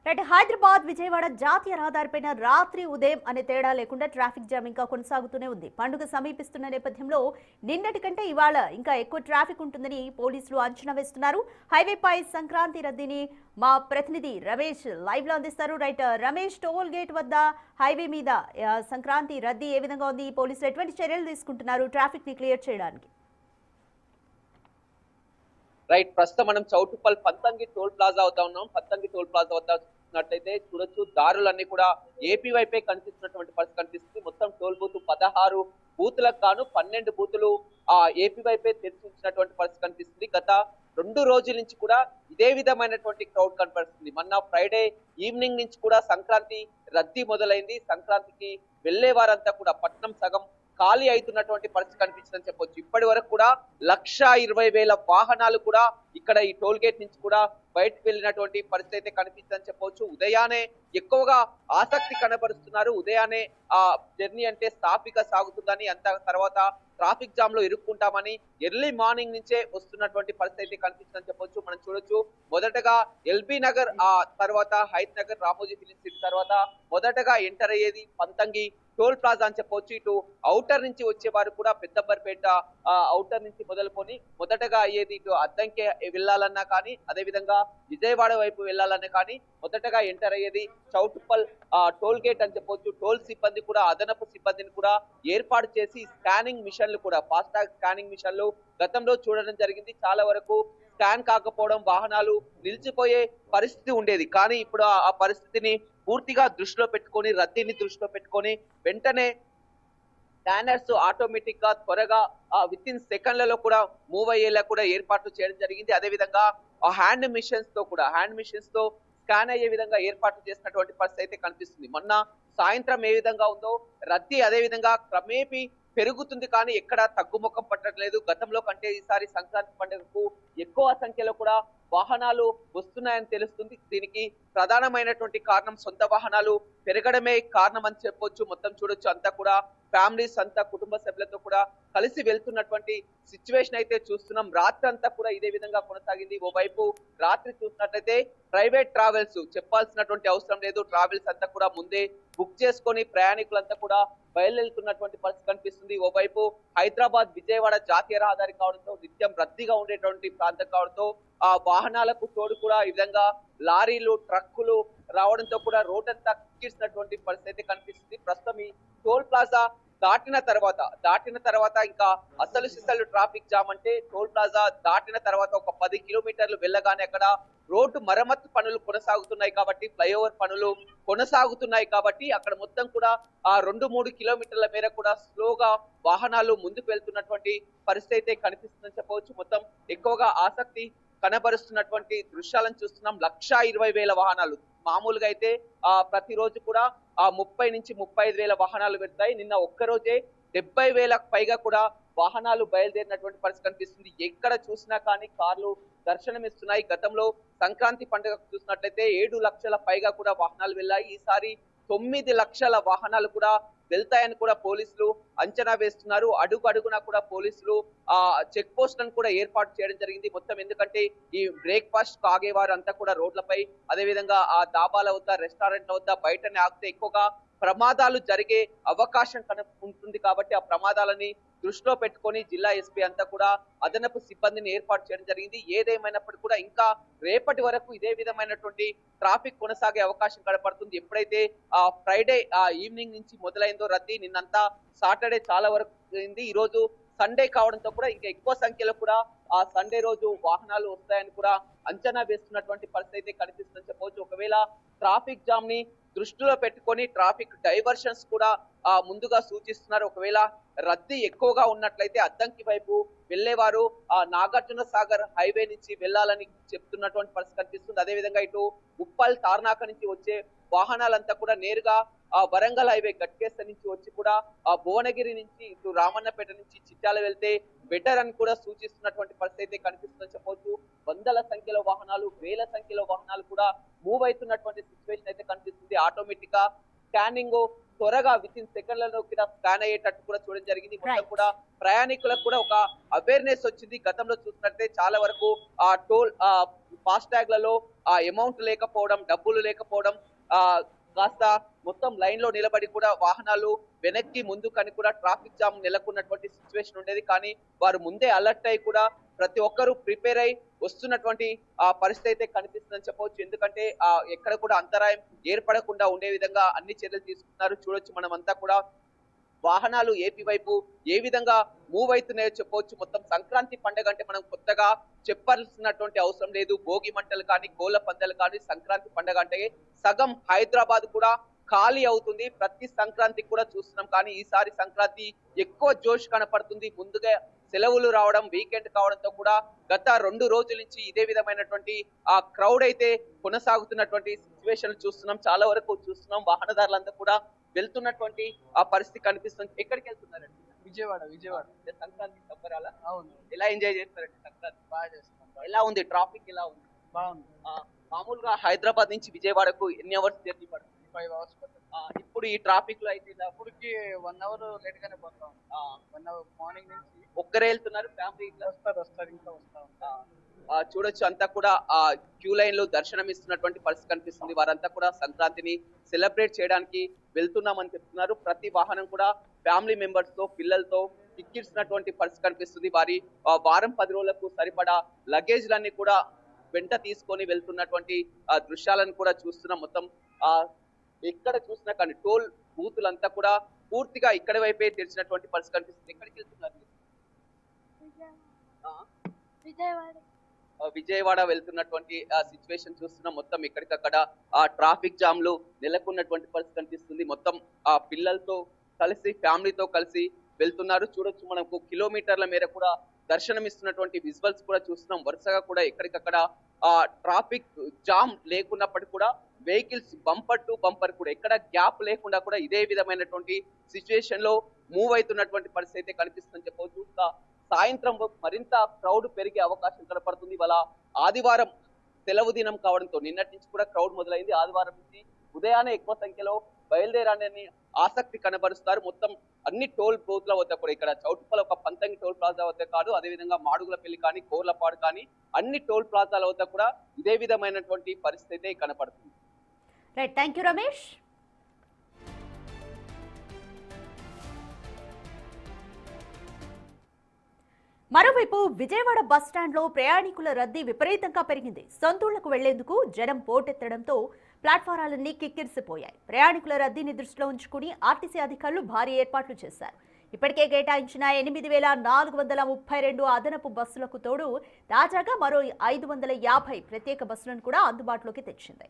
Right Hyderabad Vijayawada జాతీయ రహదారిపైన రాత్రి ఉదయం అనే తేడా లేకుండా ట్రాఫిక్ జామ్ ఇంకా కొనసాగుతూనే ఉంది. పండుగ సమీపిస్తున్న నేపథ్యంలో నిన్నటి కంటే ఇవాళ ఇంకా ఎక్కువ ట్రాఫిక్ ఉంటుందని పోలీసులు అంచనా వేస్తున్నారు. హైవేపై సంక్రాంతి రద్దీని మా ప్రతినిధి రమేష్ లైవ్ లో అందిస్తారు. రైట్ రమేష్, టోల్ గేట్ వద్ద హైవే మీద సంక్రాంతి రద్దీ ఏ విధంగా ఉంది? పోలీసులు ఎటువంటి చర్యలు తీసుకుంటున్నారు ట్రాఫిక్ ని క్లియర్ చేయడానికి? రైట్, ప్రస్తుతం మనం చౌటుప్పల్ పంతంగి టోల్ ప్లాజా అవుతా ఉన్నాం. పంతంగి టోల్ ప్లాజా వద్ద చూసినట్లయితే చూడొచ్చు, దారులన్నీ కూడా ఏపీ వైపే కనిపిస్తున్నటువంటి పరిస్థితి కనిపిస్తుంది. మొత్తం టోల్ బూత్ 16 బూతులకు గాను 12 బూతులు ఏపీ వైపే తెరిచి ఉంచినటువంటి పరిస్థితి కనిపిస్తుంది. గత 2 రోజుల నుంచి కూడా ఇదే విధమైనటువంటి క్రౌడ్ కనపడుతుంది. మొన్న ఫ్రైడే ఈవినింగ్ నుంచి కూడా సంక్రాంతి రద్దీ మొదలైంది. సంక్రాంతికి వెళ్లే వారంతా కూడా పట్నం సగం ఖాళీ అవుతున్నటువంటి పరిస్థితి కనిపించిందని చెప్పొచ్చు. ఇప్పటి వరకు కూడా 1,20,000 వాహనాలు కూడా ఇక్కడ ఈ టోల్ గేట్ నుంచి కూడా బయటకు వెళ్ళినటువంటి పరిస్థితి అయితే కనిపించిందని చెప్పవచ్చు. ఉదయానే ఎక్కువగా ఆసక్తి కనబరుస్తున్నారు. ఉదయానే ఆ జర్నీ అంటే సాఫీగా సాగుతుందని, అంత తర్వాత ట్రాఫిక్ జామ్ లో ఇరుక్కుంటామని ఎర్లీ మార్నింగ్ నుంచే వస్తున్నటువంటి పరిస్థితి అయితే కనిపిస్తుందని చెప్పొచ్చు. మనం చూడొచ్చు, మొదటగా ఎల్బీ నగర్, ఆ తర్వాత హైత్ నగర్, రామోజీ ఫిలిం సిటీ తర్వాత మొదటగా ఎంటర్ అయ్యేది పంతంగి టోల్ ప్లాజా అని చెప్పొచ్చు. ఇటు ఔటర్ నుంచి వచ్చే వారు కూడా పెద్దంబర్పేట ఔటర్ నుంచి మొదలుకొని మొదటగా అయ్యేది ఇటు అద్దంకి వెళ్ళాలన్నా కానీ, అదే విధంగా విజయవాడ వైపు వెళ్ళాలన్నా కానీ మొదటగా ఎంటర్ అయ్యేది చౌటుప్పల్ టోల్ గేట్ అని చెప్పొచ్చు. టోల్ సిబ్బంది కూడా అదనపు సిబ్బందిని కూడా ఏర్పాటు చేసి స్కానింగ్ మిషన్లు కూడా, ఫాస్టాగ్ స్కానింగ్ మిషన్లు గతంలో చూడడం జరిగింది. చాలా వరకు స్కాన్ కాకపోవడం, వాహనాలు నిలిచిపోయే పరిస్థితి ఉండేది. కానీ ఇప్పుడు ఆ పరిస్థితిని పూర్తిగా దృష్టిలో పెట్టుకొని, రద్దీని దృష్టిలో పెట్టుకొని వెంటనే స్కానర్స్ ఆటోమేటిక్ గా త్వరగా విత్ ఇన్ సెకండ్లలో కూడా మూవ్ అయ్యేలా కూడా ఏర్పాట్లు చేయడం జరిగింది. అదే విధంగా ఆ హ్యాండ్ మిషన్స్ తో స్కాన్ అయ్యే విధంగా ఏర్పాట్లు చేసినటువంటి పరిస్థితి అయితే కనిపిస్తుంది. మొన్న సాయంత్రం ఏ విధంగా ఉందో రద్దీ అదే విధంగా క్రమేపీ పెరుగుతుంది, కానీ ఎక్కడ తగ్గుముఖం పట్టట్లేదు. గతంలో కంటే ఈసారి సంక్రాంతి పండుగకు ఎక్కువ సంఖ్యలో కూడా వాహనాలు వస్తున్నాయని తెలుస్తుంది. దీనికి ప్రధానమైనటువంటి కారణం సొంత వాహనాలు పెరగడమే కారణం అని చెప్పొచ్చు. మొత్తం చూడొచ్చు, అంతా కూడా ఫ్యామిలీస్ అంతా కుటుంబ సభ్యులతో కూడా కలిసి వెళ్తున్నటువంటి సిచ్యువేషన్ అయితే చూస్తున్నాం. రాత్రి అంతా కూడా ఇదే విధంగా కొనసాగింది. ఓవైపు రాత్రి చూసినట్లయితే ప్రైవేట్ ట్రావెల్స్ చెప్పాల్సినటువంటి అవసరం లేదు, ట్రావెల్స్ అంతా కూడా ముందే బుక్ చేసుకొని ప్రయాణికులంతా కూడా బయలుదేరుతున్నటువంటి పరిస్థితి కనిపిస్తుంది. ఓవైపు హైదరాబాద్ విజయవాడ జాతీయ రహదారి కావడంతో నిత్యం రద్దీగా ఉండేటువంటి ప్రాంతం కావడంతో ఆ వాహనాలకు తోడు కూడా ఈ విధంగా లారీలు, ట్రక్కులు రావడంతో కూడా రోడ్ అంతా కిక్కిసినటువంటి పరిస్థితి కనిపిస్తుంది. ప్రస్తుతం ఈ టోల్ ప్లాజా దాటిన తర్వాత ఇంకా అసలు సిసలు ట్రాఫిక్ జామ్ అంటే టోల్ ప్లాజా దాటిన తర్వాత ఒక 10 కిలోమీటర్లు వెళ్ళగానే అక్కడ రోడ్డు మరమ్మతు పనులు కొనసాగుతున్నాయి కాబట్టి, ఫ్లైఓవర్ పనులు కొనసాగుతున్నాయి కాబట్టి అక్కడ మొత్తం కూడా ఆ 2-3 కిలోమీటర్ల మేర కూడా స్లోగా వాహనాలు ముందుకు వెళ్తున్నటువంటి పరిస్థితి అయితే కనిపిస్తుందని చెప్పవచ్చు. మొత్తం ఎక్కువగా ఆసక్తి కనబరుస్తున్నటువంటి దృశ్యాలను చూస్తున్నాం. 1,20,000 వాహనాలు. మామూలుగా అయితే ప్రతిరోజు కూడా 30,000-35,000 వాహనాలు పెడతాయి. నిన్న ఒక్కరోజే 70,000కు పైగా కూడా వాహనాలు బయలుదేరినటువంటి పరిస్థితి కనిపిస్తుంది. ఎక్కడ చూసినా కానీ కార్లు దర్శనమిస్తున్నాయి. గతంలో సంక్రాంతి పండుగ చూసినట్లయితే 7 లక్షల పైగా కూడా వాహనాలు వెళ్ళాయి. ఈసారి 9 లక్షల వాహనాలు కూడా వెళ్తాయని కూడా పోలీసులు అంచనా వేస్తున్నారు. అడుగు అడుగునా కూడా పోలీసులు చెక్ పోస్టులను కూడా ఏర్పాటు చేయడం జరిగింది. మొత్తం ఎందుకంటే ఈ బ్రేక్ఫాస్ట్ ఆగేవారు అంతా కూడా రోడ్లపై, అదే విధంగా ఆ డాబాల వద్ద, రెస్టారెంట్ల వద్ద బయటనే ఆగితే ఎక్కువగా ప్రమాదాలు జరిగే అవకాశం ఉంటుంది కాబట్టి ఆ ప్రమాదాలని దృష్టిలో పెట్టుకొని జిల్లా ఎస్పీ అంతా కూడా అదనపు సిబ్బందిని ఏర్పాటు చేయడం జరిగింది. ఏదేమైనప్పటికీ కూడా ఇంకా రేపటి వరకు ఇదే విధమైనటువంటి ట్రాఫిక్ కొనసాగే అవకాశం కనపడుతుంది. ఎప్పుడైతే ఫ్రైడే ఈవినింగ్ నుంచి మొదలైందో రద్దీ, నిన్నంతా సాటర్డే చాలా వరకు అయింది. ఈ రోజు సండే కావడంతో కూడా ఇంకా ఎక్కువ సంఖ్యలో కూడా ఆ సండే రోజు వాహనాలు వస్తాయని కూడా అంచనా వేస్తున్నటువంటి పరిస్థితి అయితే కనిపిస్తుందని చెప్పవచ్చు. ఒకవేళ ట్రాఫిక్ జామ్ ని దృష్టిలో పెట్టుకొని ట్రాఫిక్ డైవర్షన్స్ కూడా ముందుగా సూచిస్తున్నారు. ఒకవేళ రద్దీ ఎక్కువగా ఉన్నట్లయితే అద్దంకి వైపు వెళ్లేవారు నాగార్జున సాగర్ హైవే నుంచి వెళ్లాలని చెప్తున్నటువంటి పరిస్థితి కనిపిస్తుంది. అదేవిధంగా ఇటు ఉప్పల్ తార్నాక నుంచి వచ్చే వాహనాలంతా కూడా నేరుగా వరంగల్ హైవే గట్కేస నుంచి వచ్చి కూడా భువనగిరి నుంచి ఇటు రామన్నపేట నుంచి చిట్యాల వెళ్తే బెటర్ అని కూడా సూచిస్తున్నటువంటి పరిస్థితి అయితే కనిపిస్తుందని చెప్పవచ్చు. వందల సంఖ్యలో వాహనాలు, వేల సంఖ్యలో వాహనాలు కూడా మూవ్ అవుతున్నటువంటి సిచ్యువేషన్ అయితే కనిపిస్తుంది. ఆటోమేటిక్ గా స్కానింగ్ త్వరగా విత్ ఇన్ సెకండ్లలో కూడా స్కాన్ అయ్యేటట్టు కూడా చూడడం జరిగింది. మొత్తం Right. కూడా ప్రయాణికులకు కూడా ఒక అవేర్నెస్ వచ్చింది. గతంలో చూసినట్టే చాలా వరకు ఆ టోల్ ఫాస్ట్ ట్యాగ్లలో ఆ అమౌంట్ లేకపోవడం, డబ్బులు లేకపోవడం, ఆ కాస్త మొత్తం లైన్ లో నిలబడి కూడా వాహనాలు వెనక్కి ముందుకని కూడా ట్రాఫిక్ జామ్ నెలకొన్నటువంటి సిచ్యువేషన్ ఉండేది. కానీ వారు ముందే అలర్ట్ అయి కూడా ప్రతి ఒక్కరూ ప్రిపేర్ అయి వస్తున్నటువంటి ఆ పరిస్థితి అయితే కనిపిస్తుందని చెప్పవచ్చు. ఎందుకంటే ఎక్కడ కూడా అంతరాయం ఏర్పడకుండా ఉండే విధంగా అన్ని చర్యలు తీసుకున్నారు. చూడొచ్చు మనం అంతా కూడా వాహనాలు ఏపీ వైపు ఏ విధంగా మూవ్ అవుతున్నాయో చెప్పవచ్చు. మొత్తం సంక్రాంతి పండుగ అంటే మనం కొత్తగా చెప్పాల్సినటువంటి అవసరం లేదు. భోగి మంటలు కానీ, కోళ్ల పందాలు కానీ, సంక్రాంతి పండుగ అంటే సగం హైదరాబాద్ కూడా ఖాళీ అవుతుంది. ప్రతి సంక్రాంతికి కూడా చూస్తున్నాం. కానీ ఈసారి సంక్రాంతి ఎక్కువ జోష్ కనపడుతుంది. ముందుగా సెలవులు రావడం, వీకెండ్ కావడంతో కూడా గత 2 రోజుల నుంచి ఇదే విధమైనటువంటి ఆ క్రౌడ్ అయితే కొనసాగుతున్నటువంటి సిచ్యువేషన్ చూస్తున్నాం. చాలా వరకు చూస్తున్నాం వాహనదారులంతా కూడా వెళ్తున్నటువంటి ఆ పరిస్థితి కనిపిస్తుంది. ఎక్కడికి వెళ్తున్నారండి? విజయవాడ అంటే సంక్రాంతి సంబరాల అవును. ఎలా ఎంజాయ్ చేస్తారండి సంక్రాంతి? బాగా చేస్తున్నాం. ఎలా ఉంది ట్రాఫిక్? ఎలా ఉంది? బాగుంది. మామూలుగా హైదరాబాద్ నుంచి విజయవాడకు ఎన్ని అవర్స్ జర్నీ పడుతుంది? 5 అవర్స్ పడుతుంది. ఇప్పుడు ఈ ట్రాఫిక్ లో అయితే ఇలా ఇప్పటికి 1 అవర్ లేట్ గానే పోతాం. 1 అవర్ మార్నింగ్ నుంచి ఒక్కరే వెళ్తున్నారు? ఫ్యామిలీ వస్తారు ఇంకా వస్తా ఉంటాం. చూడొచ్చు అంతా కూడా ఆ క్యూ లైన్ లో దర్శనం ఇస్తున్నటువంటి పరిస్థితి కనిపిస్తుంది. వారంతా కూడా సంక్రాంతిని సెలబ్రేట్ చేయడానికి వెళ్తున్నామని చెప్తున్నారు. ప్రతి వాహనం కూడా ఫ్యామిలీ మెంబర్స్ తో, పిల్లలతో ఎక్కిస్తున్నటువంటి పరిస్థితి కనిపిస్తుంది. వారి వారం 10 రోజులకు సరిపడా లగేజ్లన్నీ కూడా వెంట తీసుకొని వెళ్తున్నటువంటి దృశ్యాలను కూడా చూస్తున్నాం. మొత్తం ఎక్కడ చూసినా కానీ టోల్ బూతులంతా కూడా పూర్తిగా ఇక్కడ వైపే తెరిచినటువంటి పరిస్థితి కనిపిస్తుంది. ఎక్కడికి వెళ్తున్నారు? విజయవాడ వెళ్తున్నటువంటి సిచ్యువేషన్ చూస్తున్నాం. మొత్తం ఎక్కడికక్కడ ఆ ట్రాఫిక్ జామ్ లో నెలకొన్నటువంటి పరిస్థితి కనిపిస్తుంది. మొత్తం ఆ పిల్లలతో కలిసి, ఫ్యామిలీతో కలిసి వెళ్తున్నారు. చూడొచ్చు మనకు కిలోమీటర్ల మేర కూడా దర్శనం ఇస్తున్నటువంటి విజువల్స్ కూడా చూస్తున్నాం. వరుసగా కూడా ఎక్కడికక్కడ ఆ ట్రాఫిక్ జామ్ లేకున్నప్పటికీ కూడా వెహికల్స్ బంపర్ టు బంపర్ కూడా ఎక్కడ గ్యాప్ లేకుండా కూడా ఇదే విధమైనటువంటి సిచ్యువేషన్ లో మూవ్ అవుతున్నటువంటి పరిస్థితి అయితే కనిపిస్తుందని చెప్పవచ్చు. సాయంత్రం మరింత క్రౌడ్ పెరిగే అవకాశం కనపడుతుంది. ఇవాళ ఆదివారం సెలవు దినం కావడంతో నిన్నటి నుంచి కూడా క్రౌడ్ మొదలైంది. ఆదివారం నుంచి ఉదయాన్నే ఎక్కువ సంఖ్యలో బయలుదేరాలని ఆసక్తి కనబరుస్తారు. మొత్తం అన్ని టోల్ బూత్ల వద్ద కూడా ఇక్కడ చౌటుప్పల్ ఒక పంతంగి టోల్ ప్లాజా వద్ద కాదు, అదేవిధంగా మాడుగులపల్లి కానీ, కోర్లపాడు కానీ అన్ని టోల్ ప్లాజాల వద్ద కూడా ఇదే విధమైనటువంటి పరిస్థితి కనపడుతుంది. Right, thank you Ramesh. మరోవైపు విజయవాడ బస్టాండ్లో ప్రయాణికుల రద్దీ విపరీతంగా పెరిగింది. సొంతూళ్లకు వెళ్లేందుకు జనం పోటెత్తడంతో ప్లాట్ఫారాలన్నీ కిక్కిరిసిపోయాయి. ప్రయాణికుల రద్దీని దృష్టిలో ఉంచుకుని ఆర్టీసీ అధికారులు భారీ ఏర్పాట్లు చేశారు. ఇప్పటికే కేటాయించిన 8,432 అదనపు బస్సులకు తోడు తాజాగా మరో 550 ప్రత్యేక బస్సులను కూడా అందుబాటులోకి తెచ్చింది.